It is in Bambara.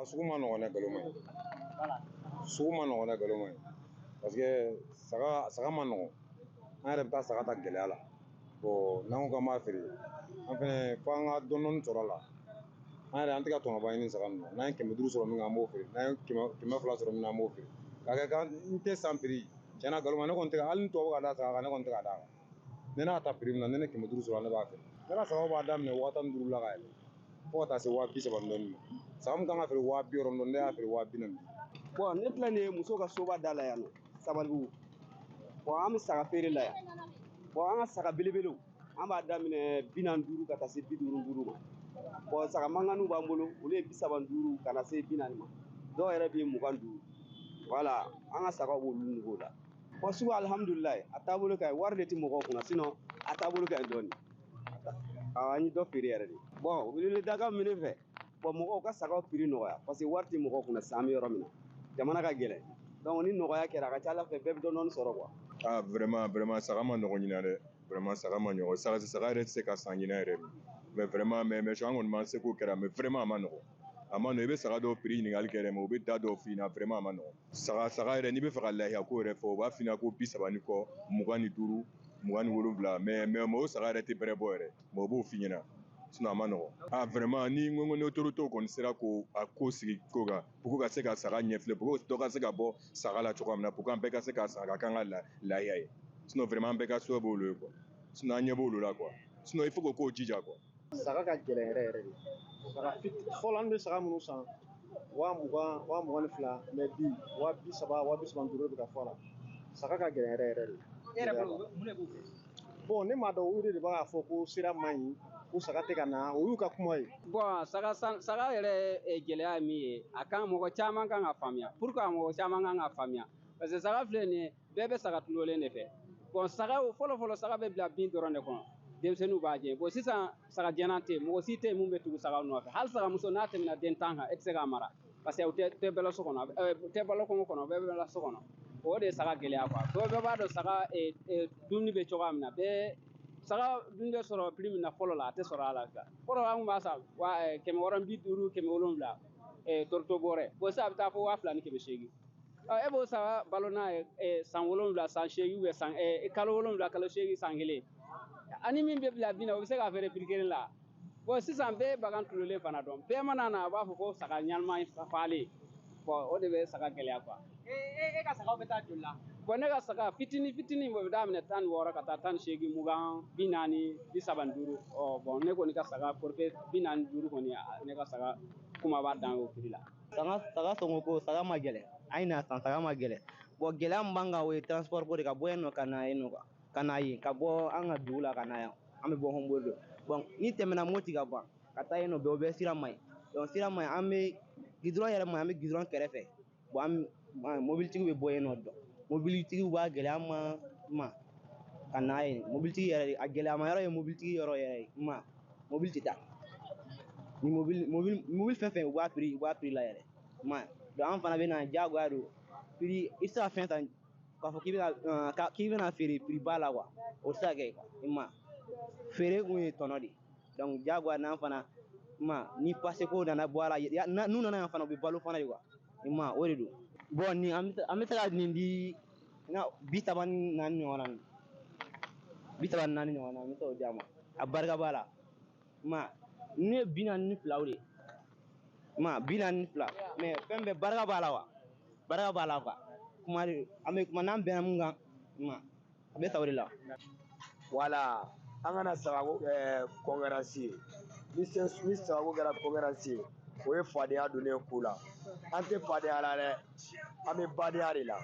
sugu ma nɔgɔn ne galon maɲi. Sugu ma nɔgɔn ne galon maɲi. Parce que saga ma nɔgɔn. An yɛrɛ bɛ taa saga ta gɛlɛya la. Bon n'an ko k'an b'a feere an fɛnɛ fo an ka dɔɔni sɔrɔ a la. An yɛrɛ an tɛ ka tɔnɔba ɲini saga ninnu na. N'an ye 500 sɔrɔ min kan an b'o feere. N'an ye 200 sɔrɔ min na an b'o feere. K'a kɛ kan n tɛ san prix. Tiɲɛna galon maɲi ne kɔni tɛ ka hali ni tubabu ka d'a saga kan ne kɔni tɛ ka d'a kan. Ni ne y'a ta prix min na ne 500 sɔrɔ ne b'a feere. Ne ka sagaw b'a daminɛ 15 000 la ka yɛlɛ. Fo ka taa se 30 dɔɔnin ma. Saga min kan ka feere 60 dɔɔnin ne y'a feere 40. Bon ne filɛ nin ye muso ka soba da la yan nɔ Sabalibugu. Bon an bɛ saga feere la yan. Bon an ka saga belebelew an b'a daminɛ 45 ka taa se 55 ma. Bon saga mankanninw b'an bolo olu ye 35 ka na se 40 ma. Dɔw yɛrɛ bɛ 25. Voilà an ka sagaw b'olu niveau la. Bon sugu alhamdulilayi a taabolo ka ɲi wari de tɛ mɔgɔw kunna sinon a taabolo ka ɲi dɔɔni. An ye dɔ feere yɛrɛ de. Bon weleweledakan min bɛ ne fɛ bon mɔgɔw ka sagaw prix nɔgɔya parce que wari tɛ mɔgɔw kunna sisan an bɛ yɔrɔ min na. Jamana ka gɛlɛn. Donc ni nɔgɔya kɛra a ka ca Ala fɛ bɛɛ bɛ dɔɔni sɔrɔ quoi. Vraiment saga ma nɔgɔn ɲina dɛ. Vraiment saga ma nɔgɔn. Saga yɛrɛ tɛ se ka san ɲina yɛrɛ. Mais vraiment mais an kɔni m'an seko kɛra mais vraiment a ma nɔgɔn. A ma nɔgɔn i bɛ saga dɔw prix ɲininkali kɛ dɛ mais u bɛ da dɔw f'i ɲɛna vraiment a ma nɔgɔn. Saga yɛrɛ n'i bɛ fɛ ka lahiya ko yɛrɛ fɔ u b'a f'i ɲɛna ko 30 kɔ 25 27 mais o saga yɛrɛ tɛ bɛrɛ bɔ yɛrɛ mais u b'o f'i ɲɛna. Sinon a ma nɔgɔn. Vraiment ni n ko ni autorité kɔni sera ko a ko sigi ko kan pour que ka se ka saga ɲɛfilɛ pour que dɔ ka se ka bɔ saga la cogoya min na pour que an bɛɛ ka se ka san ka k'an ka lahiya ye. Sinon vraiment an bɛɛ ka souhait b'olu ye quoi. Sinon an ɲɛ b'olu la quoi. Sinon il faut que k'o jija quoi. Saga ka gɛlɛn yɛrɛ yɛrɛ de. Saga fɔlɔ an bɛ saga minnu san 20,000 22 mais bi 30,000 35,000 bɛ ka fɔ a la. Saga ka gɛlɛn yɛrɛ yɛrɛ de. E yɛrɛ bolo mun de b'o kɛ? Bon ne m'a dɔn o de b'a fɔ ko sira man ɲi ko saga tɛ ka na o y'u ka kuma ye. Bon saga yɛrɛ gɛlɛya ye min ye a kan mɔgɔ caman kan ka faamuya pourquoi mɔgɔ caman kan ka faamuya parce que saga filɛ nin ye bɛɛ bɛ saga tulolen de fɛ bon saga fɔlɔ saga bɛ bila bin dɔrɔn de kɔnɔ denmisɛnninw b'a jɛ bon sisan saga jɛnna tɛ yen mɔgɔ si tɛ yen mun bɛ tugu saga nɔfɛ hali saga muso n'a tɛmɛna den 10 kan e tɛ se k'a mara parce que u tɛ balo so kɔnɔ tɛ balo kɔngɔ kɔnɔ bɛɛ bɛ balo so kɔnɔ o de ye saga gɛlɛya quoi bɛɛ b'a dɔn saga dumuni bɛ cogoya min na bɛɛ saga dun bɛ sɔrɔ prix min na fɔlɔ la a tɛ sɔrɔ a la fɔlɔ an tun b'a san 650 700 torto bɔrɛ bon sisan a bɛ taa fɔ 2000 ni 800 e b'o saga balo n'a ye san 7 san 8 ou bien kalo 7 kalo 8 san 1 ani min bɛ bila bin na o bɛ se k'a feere prix kelen la bon sisan bɛɛ ye bagan tulolen fana dɔn bɛɛ mana na a b'a fɔ ko saga ɲanama falen bon o de bɛ saga gɛlɛya quoi. E ka sagaw bɛ taa joli la? Bon ne ka saga fitinin bɛ daminɛ 16 ka taa 18 20 40 35 bon ne kɔni ka saga forfait 45 kɔni ne ka saga kumaba dan o prix la. Saga sɔngɔ ko saga ma gɛlɛn an ye na san saga ma gɛlɛn bon gɛlɛya min b'an kan o ye transport ko de ka bɔ yan nɔ ka na yen nɔ ka na yen ka bɔ an ka dugu la ka na yan an bɛ bɔ Honbolo bon ni tɛmɛna Moti ka ban ka taa yen nɔ bɛɛ o bɛɛ sira man ɲi donc sira man ɲi an bɛ goudron yɛrɛ man ɲi an bɛ goudron kɛrɛfɛ bon mobilitigiw bɛ bɔ yen nɔ mobilitigiw b'a gɛlɛya ma ka na yen mobilitigi yɛrɛ a gɛlɛya ma yɔrɔ ye mobilitigi yɔrɔ yɛrɛ ye mobili tɛ taa ni mobili fɛn fɛn u b'a prix la yɛrɛ donc an fana bɛ na diyagoya don prix i tɛ se ka fɛn ta k'a fɔ k'i bɛna feere prix ba la quoi o tɛ se ka kɛ feere kun ye tɔnɔ de donc diyagoya n'an fana ni pase ko nana bɔ a la n'u nana yan fana u bɛ balo fana de quoi o de don bon ni an bɛ se ka nin di 34 ɲɔgɔn na 34 ɲɔgɔn na an bɛ se k'o di a ma a barika b'a la ne ye 42 de ye 42 mais fɛn bɛɛ barika b'a la wa barika b'a la quoi kuma de an bɛ kuma n'an bɛnna mun kan a bɛ ta o de la. Voilà an kana sagako kɛ concurrence ye ni sagako kɛra concurrence ye o ye fadenya donnen ko la an tɛ fadenya la dɛ an bɛ badenya de la.